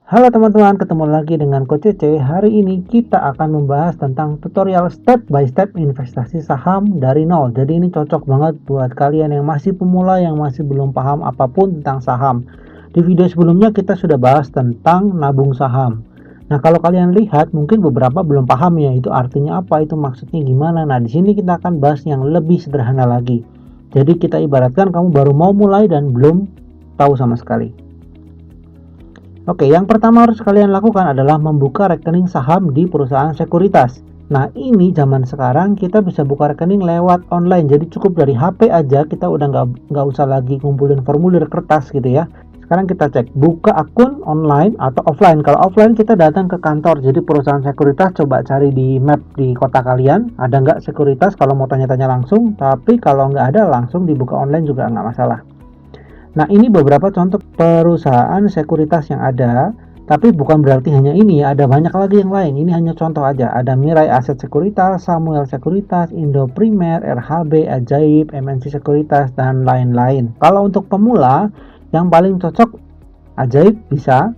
Halo teman-teman, ketemu lagi dengan Coach Cece. Hari ini kita akan membahas tentang tutorial step by step investasi saham dari nol. Jadi ini cocok banget buat kalian yang masih pemula, yang masih belum paham apapun tentang saham. Di video sebelumnya kita sudah bahas tentang nabung saham. Nah, kalau kalian lihat mungkin beberapa belum paham ya, itu artinya apa, itu maksudnya gimana. Nah, di sini kita akan bahas yang lebih sederhana lagi. Jadi kita ibaratkan kamu baru mau mulai dan belum tahu sama sekali. Oke, yang pertama harus kalian lakukan adalah membuka rekening saham di perusahaan sekuritas. Nah, ini zaman sekarang kita bisa buka rekening lewat online. Jadi cukup dari HP aja, kita udah nggak usah lagi ngumpulin formulir kertas gitu ya. Sekarang kita cek buka akun online atau offline. Kalau offline kita datang ke kantor. Jadi perusahaan sekuritas coba cari di map di kota kalian. Ada nggak sekuritas kalau mau tanya-tanya langsung. Tapi kalau nggak ada langsung dibuka online juga nggak masalah. Nah, ini beberapa contoh perusahaan sekuritas yang ada, tapi bukan berarti hanya ini ya, ada banyak lagi yang lain. Ini hanya contoh aja. Ada Mirai Aset Sekuritas, Samuel Sekuritas, Indo Primer, RHB, Ajaib, MNC Sekuritas, dan lain-lain. Kalau untuk pemula, yang paling cocok Ajaib bisa,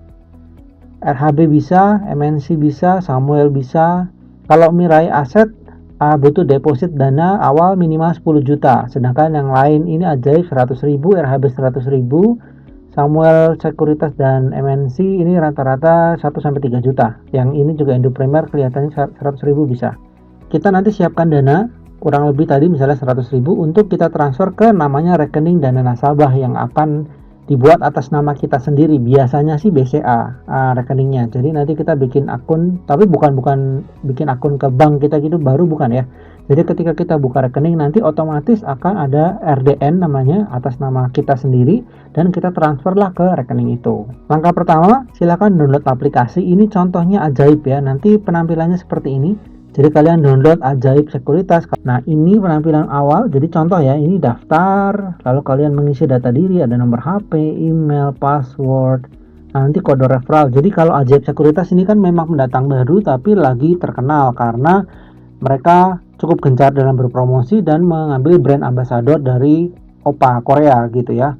RHB bisa, MNC bisa, Samuel bisa. Kalau Mirai Aset butuh deposit dana awal minimal 10 juta, sedangkan yang lain ini Ajaib 100.000, RHB 100.000, Samuel Sekuritas dan MNC ini rata-rata 1-3 juta. Yang ini juga Indo Premier kelihatannya 100.000 bisa. Kita nanti siapkan dana kurang lebih tadi misalnya 100.000 untuk kita transfer ke namanya rekening dana nasabah yang akan dibuat atas nama kita sendiri. Biasanya sih BCA rekeningnya. Jadi nanti kita bikin akun, tapi bukan bikin akun ke bank kita gitu baru, bukan ya. Jadi ketika kita buka rekening nanti otomatis akan ada RDN namanya atas nama kita sendiri dan kita transferlah ke rekening itu. Langkah pertama, silakan download aplikasi. Ini contohnya Ajaib ya. Nanti penampilannya seperti ini. Jadi kalian download Ajaib Sekuritas. Nah, ini penampilan awal. Jadi contoh ya, ini daftar, lalu kalian mengisi data diri, ada nomor HP, email, password, nanti kode referral. Jadi kalau Ajaib Sekuritas ini kan memang pendatang baru tapi lagi terkenal karena mereka cukup gencar dalam berpromosi dan mengambil brand ambassador dari OPA Korea gitu ya.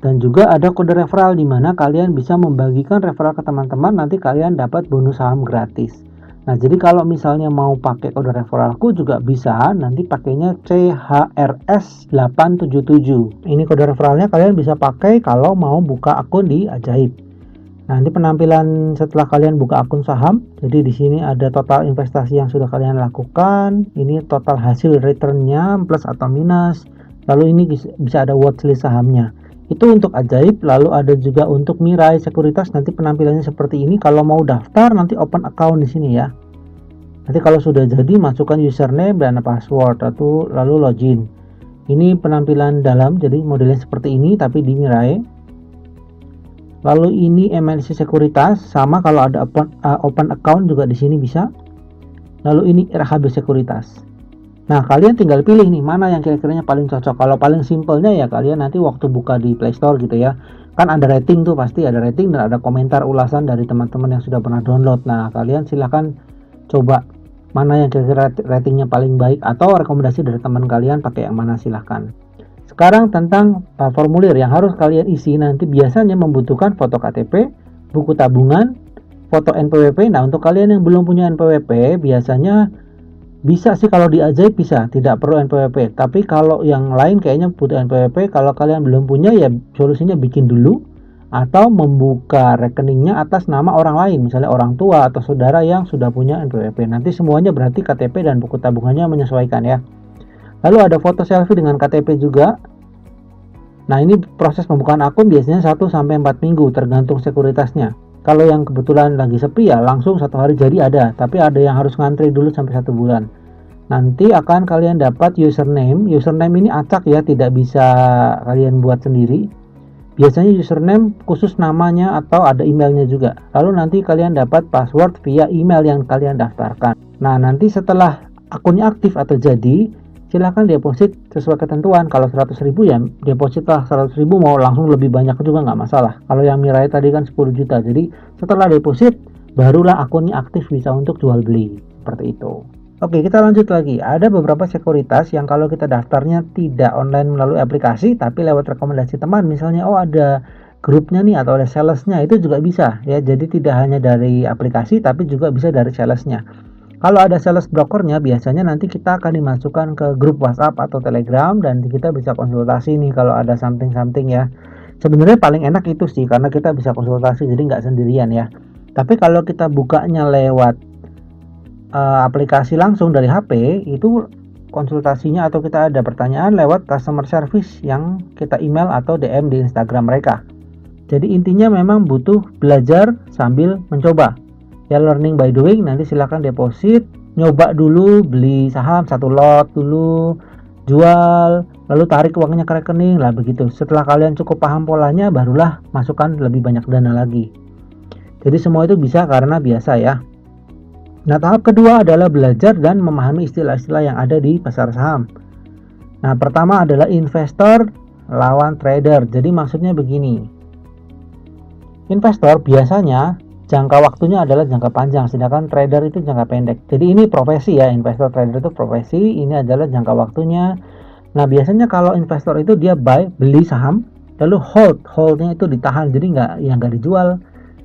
Dan juga ada kode referral di mana kalian bisa membagikan referral ke teman-teman, nanti kalian dapat bonus saham gratis. Nah, jadi kalau misalnya mau pakai kode referralku juga bisa, nanti pakainya CHRS877. Ini kode referralnya kalian bisa pakai kalau mau buka akun di Ajaib. Nanti penampilan setelah kalian buka akun saham. Jadi di sini ada total investasi yang sudah kalian lakukan. Ini total hasil returnnya plus atau minus. Lalu ini bisa ada watchlist sahamnya. Itu untuk Ajaib. Lalu ada juga untuk Mirai Sekuritas. Nanti penampilannya seperti ini. Kalau mau daftar nanti open account di sini ya. Nanti kalau sudah jadi masukkan username dan password atau lalu login. Ini penampilan dalam, jadi modelnya seperti ini tapi di Mirai. Lalu ini MNC Sekuritas, sama kalau ada open account juga di sini bisa. Lalu ini RHB Sekuritas. Nah, kalian tinggal pilih nih mana yang kira-kiranya paling cocok. Kalau paling simpelnya ya kalian nanti waktu buka di Play Store gitu ya. Kan ada rating tuh, pasti ada rating dan ada komentar ulasan dari teman-teman yang sudah pernah download. Nah, kalian silahkan coba mana yang kira-kira ratingnya paling baik atau rekomendasi dari teman kalian pakai yang mana, silahkan. Sekarang tentang formulir yang harus kalian isi, nanti biasanya membutuhkan foto KTP, buku tabungan, foto NPWP. Nah, untuk kalian yang belum punya NPWP biasanya bisa sih kalau di Ajaib bisa, tidak perlu NPWP. Tapi kalau yang lain kayaknya butuh NPWP. Kalau kalian belum punya ya solusinya bikin dulu atau membuka rekeningnya atas nama orang lain, misalnya orang tua atau saudara yang sudah punya NPWP. Nanti semuanya berarti KTP dan buku tabungannya menyesuaikan ya. Lalu ada foto selfie dengan KTP juga. Nah, ini proses pembukaan akun biasanya 1-4 minggu tergantung sekuritasnya. Kalau yang kebetulan lagi sepi ya langsung 1 hari jadi ada, tapi ada yang harus ngantri dulu sampai 1 bulan. Nanti akan kalian dapat username. Username ini acak ya, tidak bisa kalian buat sendiri. Biasanya username khusus namanya atau ada emailnya juga. Lalu nanti kalian dapat password via email yang kalian daftarkan. Nah, nanti setelah akunnya aktif atau jadi, silahkan deposit sesuai ketentuan. Kalau 100.000 ya deposit lah 100.000, mau langsung lebih banyak juga nggak masalah. Kalau yang Mirai tadi kan 10 juta, jadi setelah deposit barulah akunnya aktif bisa untuk jual beli, seperti itu. Oke, kita lanjut lagi. Ada beberapa sekuritas yang kalau kita daftarnya tidak online melalui aplikasi tapi lewat rekomendasi teman. Misalnya ada grupnya nih atau oleh salesnya itu juga bisa ya. Jadi tidak hanya dari aplikasi tapi juga bisa dari salesnya. Kalau ada sales brokernya biasanya nanti kita akan dimasukkan ke grup WhatsApp atau Telegram dan kita bisa konsultasi nih kalau ada something ya. Sebenarnya paling enak itu sih karena kita bisa konsultasi jadi nggak sendirian ya. Tapi kalau kita bukanya lewat aplikasi langsung dari HP itu konsultasinya atau kita ada pertanyaan lewat customer service yang kita email atau DM di Instagram mereka. Jadi intinya memang butuh belajar sambil mencoba. Ya learning by doing, nanti silakan deposit, nyoba dulu beli saham 1 lot dulu, jual, lalu tarik uangnya ke rekening lah begitu. Setelah kalian cukup paham polanya barulah masukkan lebih banyak dana lagi. Jadi semua itu bisa karena biasa ya. Nah, tahap kedua adalah belajar dan memahami istilah-istilah yang ada di pasar saham. Nah, pertama adalah investor lawan trader. Jadi maksudnya begini. Investor biasanya jangka waktunya adalah jangka panjang, sedangkan trader itu jangka pendek. Jadi ini profesi ya, investor trader itu profesi, ini adalah jangka waktunya. Nah, biasanya kalau investor itu dia beli saham, lalu holdnya itu ditahan, jadi nggak dijual,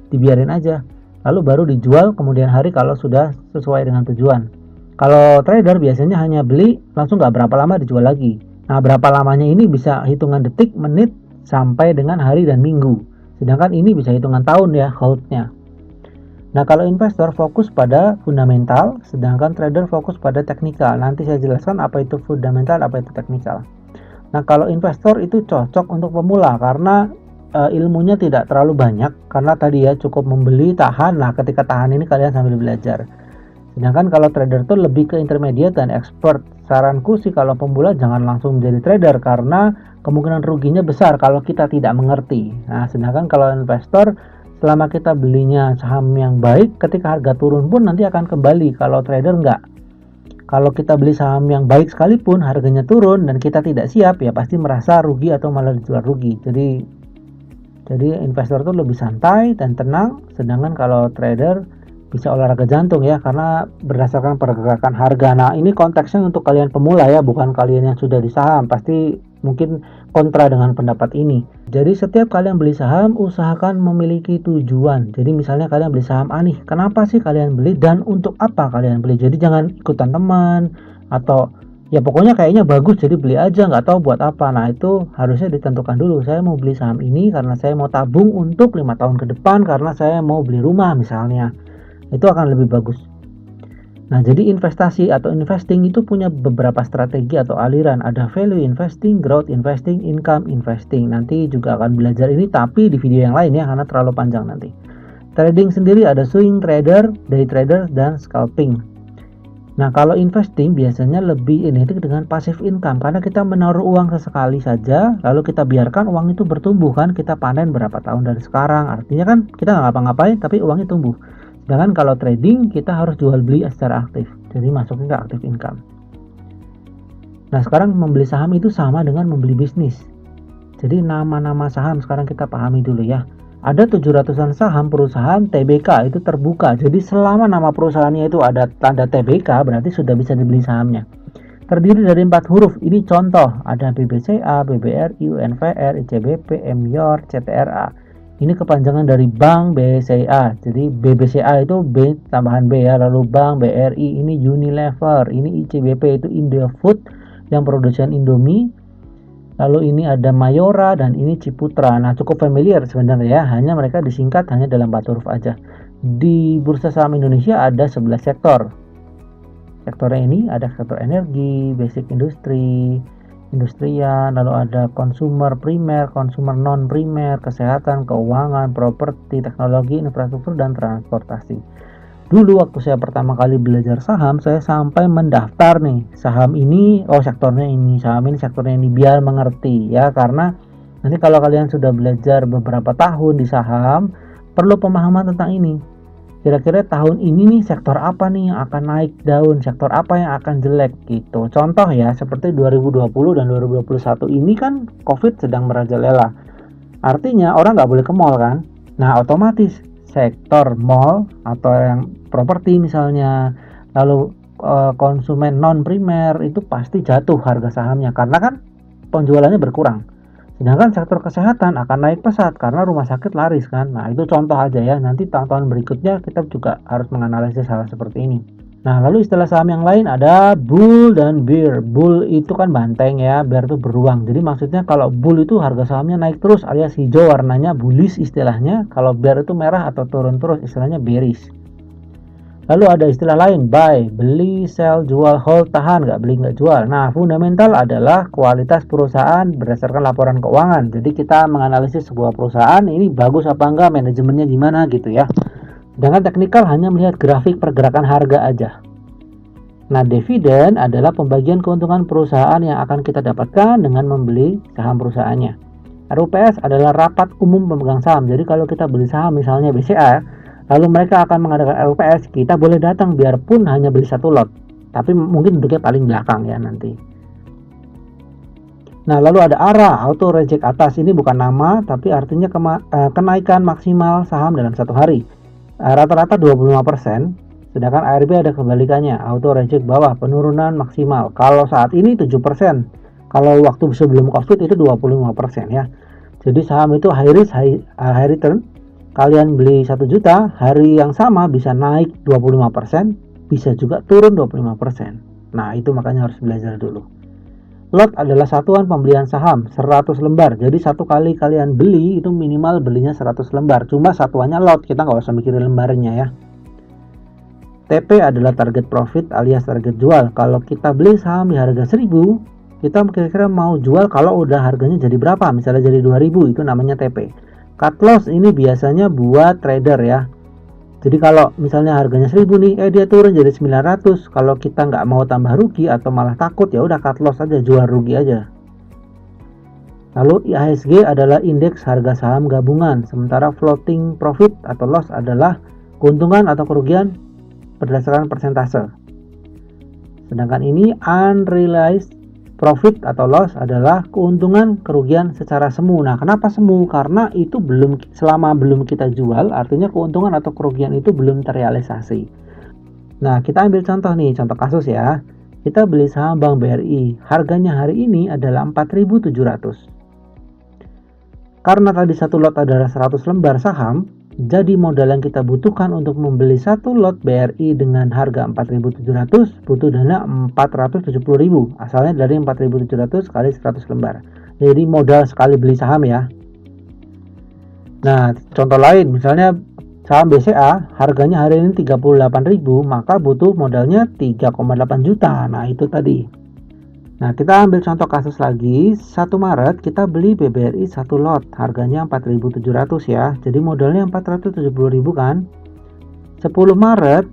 dibiarin aja. Lalu baru dijual kemudian hari kalau sudah sesuai dengan tujuan. Kalau trader biasanya hanya beli langsung nggak berapa lama dijual lagi. Nah, berapa lamanya ini bisa hitungan detik, menit, sampai dengan hari dan minggu. Sedangkan ini bisa hitungan tahun ya holdnya. Nah, kalau investor fokus pada fundamental, sedangkan trader fokus pada teknikal. Nanti saya jelaskan apa itu fundamental, apa itu teknikal. Nah, kalau investor itu cocok untuk pemula karena ilmunya tidak terlalu banyak, karena tadi ya cukup membeli, tahan. Nah, ketika tahan ini kalian sambil belajar. Sedangkan kalau trader itu lebih ke intermediate dan expert. Saranku sih kalau pemula jangan langsung menjadi trader karena kemungkinan ruginya besar kalau kita tidak mengerti. Nah, sedangkan kalau investor selama kita belinya saham yang baik, ketika harga turun pun nanti akan kembali. Kalau trader enggak. Kalau kita beli saham yang baik sekalipun harganya turun dan kita tidak siap, ya pasti merasa rugi atau malah dijual rugi. Jadi investor itu lebih santai dan tenang, sedangkan kalau trader bisa olahraga jantung ya, karena berdasarkan pergerakan harga. Nah, ini konteksnya untuk kalian pemula ya, bukan kalian yang sudah di saham. Pasti mungkin kontra dengan pendapat ini. Jadi setiap kalian beli saham, usahakan memiliki tujuan. Jadi misalnya kalian beli saham A nih, kenapa sih kalian beli dan untuk apa kalian beli? Jadi jangan ikutan teman atau ya pokoknya kayaknya bagus jadi beli aja, nggak tahu buat apa. Nah, itu harusnya ditentukan dulu. Saya mau beli saham ini karena saya mau tabung untuk 5 tahun ke depan, karena saya mau beli rumah misalnya. Itu akan lebih bagus. Nah, jadi investasi atau investing itu punya beberapa strategi atau aliran. Ada value investing, growth investing, income investing. Nanti juga akan belajar ini tapi di video yang lain ya, karena terlalu panjang nanti. Trading sendiri ada swing trader, day trader, dan scalping. Nah, kalau investing biasanya lebih identik dengan passive income karena kita menaruh uang sesekali saja, lalu kita biarkan uang itu bertumbuh kan, kita panen berapa tahun dari sekarang. Artinya kan kita nggak ngapa-ngapain tapi uangnya tumbuh. Sedangkan kalau trading kita harus jual beli secara aktif, jadi masuknya ke active income. Nah, sekarang membeli saham itu sama dengan membeli bisnis. Jadi nama-nama saham sekarang kita pahami dulu ya. Ada 700-an saham perusahaan TBK itu terbuka. Jadi selama nama perusahaannya itu ada tanda TBK berarti sudah bisa dibeli sahamnya. Terdiri dari 4 huruf. Ini contoh. Ada BBCA, BBRI, UNVR, ICBP, MYOR, CTRA. Ini kepanjangan dari Bank BCA. Jadi BBCA itu B tambahan B ya. Lalu Bank BRI ini Unilever. Ini ICBP itu Indofood yang produsen Indomie. Lalu ini ada Mayora dan ini Ciputra. Nah, cukup familiar sebenarnya ya, hanya mereka disingkat hanya dalam 4 huruf aja. Di Bursa Saham Indonesia ada 11 sektor. Sektornya ini ada sektor energi, basic industri, industrian, lalu ada consumer primer, consumer non primer, kesehatan, keuangan, properti, teknologi, infrastruktur, dan transportasi. Dulu waktu saya pertama kali belajar saham, saya sampai mendaftar nih saham ini, sektornya ini, saham ini, sektornya ini, biar mengerti ya. Karena nanti kalau kalian sudah belajar beberapa tahun di saham, perlu pemahaman tentang ini. Kira-kira tahun ini nih sektor apa nih yang akan naik daun, sektor apa yang akan jelek gitu. Contoh ya, seperti 2020 dan 2021 ini kan COVID sedang merajalela. Artinya orang nggak boleh ke mall kan. Nah, otomatis sektor mall atau yang properti misalnya, lalu konsumen non primer itu pasti jatuh harga sahamnya karena kan penjualannya berkurang. Sedangkan sektor kesehatan akan naik pesat karena rumah sakit laris kan. Nah, itu contoh aja ya. Nanti tahun-tahun berikutnya kita juga harus menganalisis hal seperti ini. Nah, lalu istilah saham yang lain ada bull dan bear. Bull itu kan banteng ya, bear itu beruang. Jadi maksudnya kalau bull itu harga sahamnya naik terus alias hijau warnanya bullish istilahnya. Kalau bear itu merah atau turun terus istilahnya bearish. Lalu ada istilah lain, buy, beli, sell, jual, hold, tahan, nggak beli, nggak jual. Nah, fundamental adalah kualitas perusahaan berdasarkan laporan keuangan. Jadi kita menganalisis sebuah perusahaan, ini bagus apa enggak, manajemennya gimana gitu ya. Sedangkan teknikal hanya melihat grafik pergerakan harga aja. Nah, dividen adalah pembagian keuntungan perusahaan yang akan kita dapatkan dengan membeli saham perusahaannya. RUPS adalah rapat umum pemegang saham. Jadi kalau kita beli saham misalnya BCA, lalu mereka akan mengadakan RUPS, kita boleh datang biarpun hanya beli satu lot, tapi mungkin duduknya paling belakang ya nanti. Nah, lalu ada ARA, auto reject atas. Ini bukan nama, tapi artinya kenaikan maksimal saham dalam satu hari. Rata-rata 25%, sedangkan ARB ada kebalikannya, auto reject bawah, penurunan maksimal. Kalau saat ini 7%, kalau waktu sebelum COVID itu 25% ya. Jadi saham itu high risk, high return. Kalian beli 1 juta, hari yang sama bisa naik 25%, bisa juga turun 25%. Nah, itu makanya harus belajar dulu. Lot adalah satuan pembelian saham 100 lembar. Jadi satu kali kalian beli itu minimal belinya 100 lembar. Cuma satuannya lot, kita nggak usah mikirin lembarnya ya. TP adalah target profit alias target jual. Kalau kita beli saham di harga 1000, kita kira-kira mau jual kalau udah harganya jadi berapa? Misalnya jadi 2000, itu namanya TP. Cut loss ini biasanya buat trader ya. Jadi kalau misalnya harganya 1000 nih, dia turun jadi 900. Kalau kita nggak mau tambah rugi atau malah takut, ya udah cut loss aja, jual rugi aja. Lalu IHSG adalah indeks harga saham gabungan, sementara floating profit atau loss adalah keuntungan atau kerugian berdasarkan persentase. Sedangkan ini unrealized profit atau loss adalah keuntungan kerugian secara semu. Nah, kenapa semu? Karena itu selama belum kita jual, artinya keuntungan atau kerugian itu belum terrealisasi. Nah, kita ambil contoh nih, contoh kasus ya. Kita beli saham Bank BRI, harganya hari ini adalah 4.700. Karena tadi satu lot adalah 100 lembar saham, jadi modal yang kita butuhkan untuk membeli satu lot BRI dengan harga 4.700 butuh dana 470.000. Asalnya dari 4.700 kali 100 lembar. Jadi modal sekali beli saham ya. Nah, contoh lain misalnya saham BCA harganya hari ini 38.000, maka butuh modalnya 3,8 juta. Nah, itu tadi. Nah, kita ambil contoh kasus lagi. 1 Maret kita beli BBRI 1 lot, harganya 4.700 ya. Jadi modalnya 470.000 kan. 10 Maret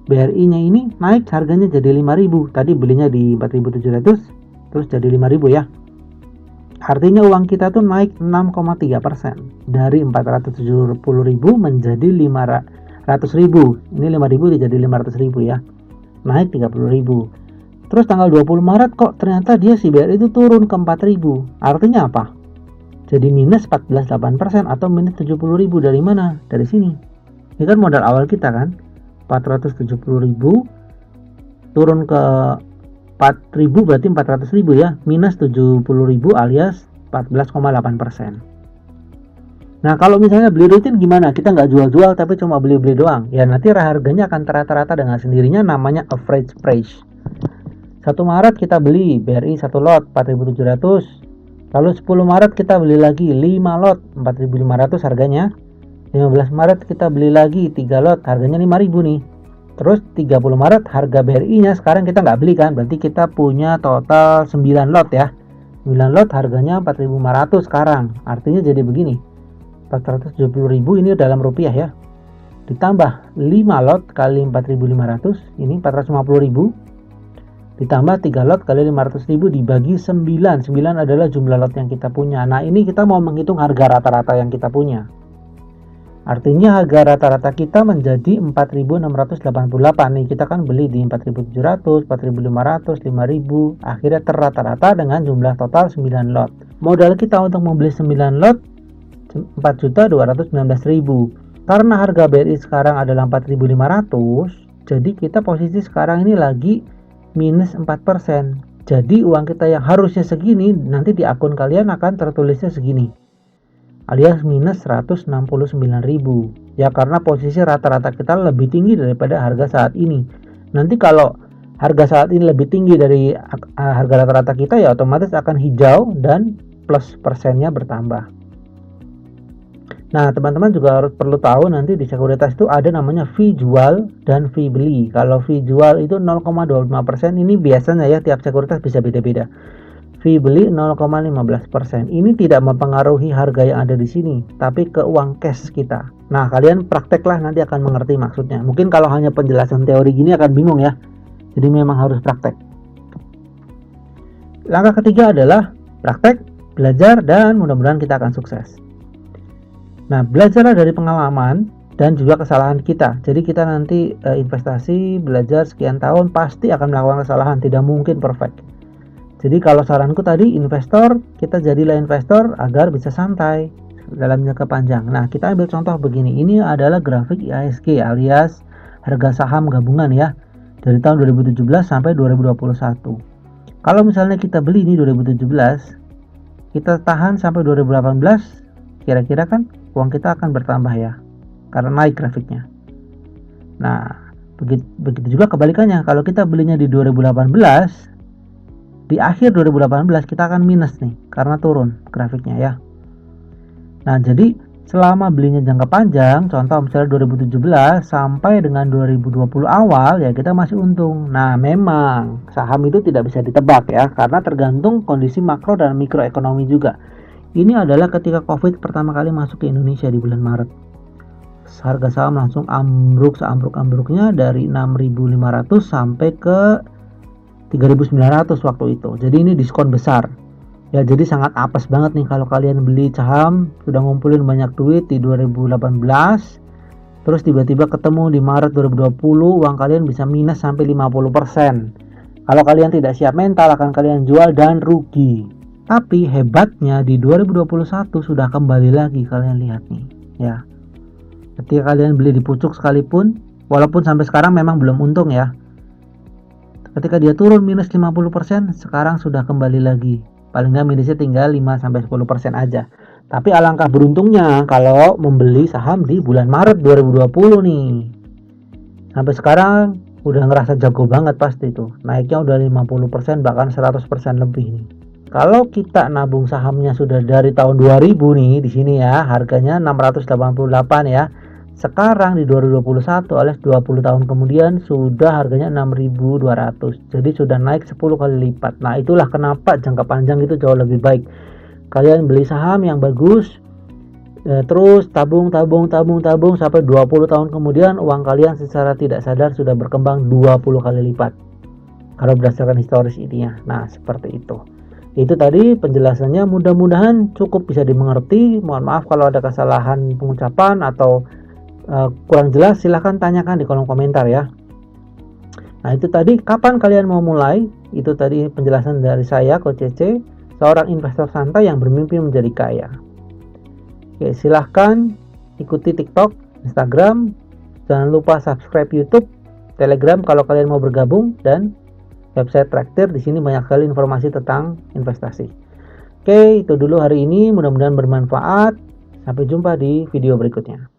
BRI-nya ini naik harganya jadi 5.000. Tadi belinya di 4.700 terus jadi 5.000 ya. Artinya uang kita tuh naik 6,3%. Dari 470.000 menjadi 500.000. Ini 5.000 jadi 500.000 ya. Naik 30.000. Terus tanggal 20 Maret kok ternyata dia si BRI itu turun ke 4.000. Artinya apa? Jadi minus 14,8% atau minus 70.000 dari mana? Dari sini. Ini kan modal awal kita kan. 470.000 turun ke 4.000 berarti 400.000 ya. Minus 70.000 alias 14,8%. Nah, kalau misalnya beli rutin gimana? Kita nggak jual-jual tapi cuma beli-beli doang. Ya nanti harganya akan rata-rata dengan sendirinya, namanya average price. 1 Maret kita beli BRI 1 lot 4.700. Lalu 10 Maret kita beli lagi 5 lot 4.500 harganya. 15 Maret kita beli lagi 3 lot harganya 5.000 nih. Terus 30 Maret harga BRI-nya sekarang kita nggak beli kan, berarti kita punya total 9 lot ya. 9 lot harganya 4.500 sekarang. Artinya jadi begini. 470.000 ini dalam rupiah ya. Ditambah 5 lot kali 4.500, ini 450.000. Ditambah 3 lot kali 500.000 dibagi 9. 9 adalah jumlah lot yang kita punya. Nah, ini kita mau menghitung harga rata-rata yang kita punya. Artinya harga rata-rata kita menjadi 4.688. Nih, kita kan beli di 4.700, 4.500, 5.000. Akhirnya terrata-rata dengan jumlah total 9 lot. Modal kita untuk membeli 9 lot 4.219.000. Karena harga BRI sekarang adalah 4.500, jadi kita posisi sekarang ini lagi minus 4%. Jadi uang kita yang harusnya segini, nanti di akun kalian akan tertulisnya segini, alias minus 169.000. Ya karena posisi rata-rata kita lebih tinggi daripada harga saat ini. Nanti kalau harga saat ini lebih tinggi dari harga rata-rata kita, ya otomatis akan hijau dan plus persennya bertambah. Nah, teman-teman juga harus perlu tahu nanti di sekuritas itu ada namanya fee jual dan fee beli. Kalau fee jual itu 0,25%, ini biasanya ya tiap sekuritas bisa beda-beda. Fee beli 0,15%. Ini tidak mempengaruhi harga yang ada di sini, tapi ke uang cash kita. Nah, kalian prakteklah nanti akan mengerti maksudnya. Mungkin kalau hanya penjelasan teori gini akan bingung ya. Jadi memang harus praktek. Langkah ketiga adalah praktek, belajar, dan mudah-mudahan kita akan sukses. Nah, belajarlah dari pengalaman dan juga kesalahan kita. Jadi kita nanti investasi, belajar sekian tahun pasti akan melakukan kesalahan, tidak mungkin perfect. Jadi kalau saranku tadi, investor, kita jadilah investor agar bisa santai dalam jangka panjang. Nah, kita ambil contoh begini. Ini adalah grafik IHSG alias harga saham gabungan ya, dari tahun 2017 sampai 2021. Kalau misalnya kita beli ini 2017, kita tahan sampai 2018, kira-kira kan uang kita akan bertambah ya, karena naik grafiknya. Nah, begitu juga kebalikannya. Kalau kita belinya di 2018, di akhir 2018 kita akan minus nih, karena turun grafiknya ya. Nah, jadi selama belinya jangka panjang, contoh misalnya 2017 sampai dengan 2020 awal, ya kita masih untung. Nah, memang saham itu tidak bisa ditebak ya, karena tergantung kondisi makro dan mikroekonomi juga. Ini adalah ketika COVID pertama kali masuk ke Indonesia di bulan Maret. Harga saham langsung ambruk seambruk-ambruknya dari 6.500 sampai ke 3.900 waktu itu. Jadi ini diskon besar. Ya, jadi sangat apes banget nih kalau kalian beli saham, sudah ngumpulin banyak duit di 2018, terus tiba-tiba ketemu di Maret 2020, uang kalian bisa minus sampai 50%. Kalau kalian tidak siap mental, akan kalian jual dan rugi. Tapi hebatnya di 2021 sudah kembali lagi, kalian lihat nih ya. Ketika kalian beli di pucuk sekalipun, walaupun sampai sekarang memang belum untung ya, ketika dia turun minus 50%, sekarang sudah kembali lagi. Paling nggak minusnya tinggal 5-10% aja. Tapi alangkah beruntungnya kalau membeli saham di bulan Maret 2020 nih. Sampai sekarang udah ngerasa jago banget pasti tuh. Naiknya udah 50%, bahkan 100% lebih nih. Kalau kita nabung sahamnya sudah dari tahun 2000 nih, di sini ya, harganya 688 ya. Sekarang di 2021 alias 20 tahun kemudian sudah harganya 6.200. Jadi sudah naik 10 kali lipat. Nah, itulah kenapa jangka panjang itu jauh lebih baik. Kalian beli saham yang bagus, terus tabung sampai 20 tahun kemudian uang kalian secara tidak sadar sudah berkembang 20 kali lipat. Kalau berdasarkan historis ini ya. Nah, seperti itu. Itu tadi penjelasannya, mudah-mudahan cukup bisa dimengerti. Mohon maaf kalau ada kesalahan pengucapan atau kurang jelas, silahkan tanyakan di kolom komentar ya. Nah, itu tadi kapan kalian mau mulai. Itu tadi penjelasan dari saya, Coach Cece, seorang investor santai yang bermimpi menjadi kaya. Oke, silahkan ikuti TikTok, Instagram, jangan lupa subscribe YouTube, Telegram kalau kalian mau bergabung, dan website Traktir. Di sini banyak sekali informasi tentang investasi. Oke, itu dulu hari ini. Mudah-mudahan bermanfaat. Sampai jumpa di video berikutnya.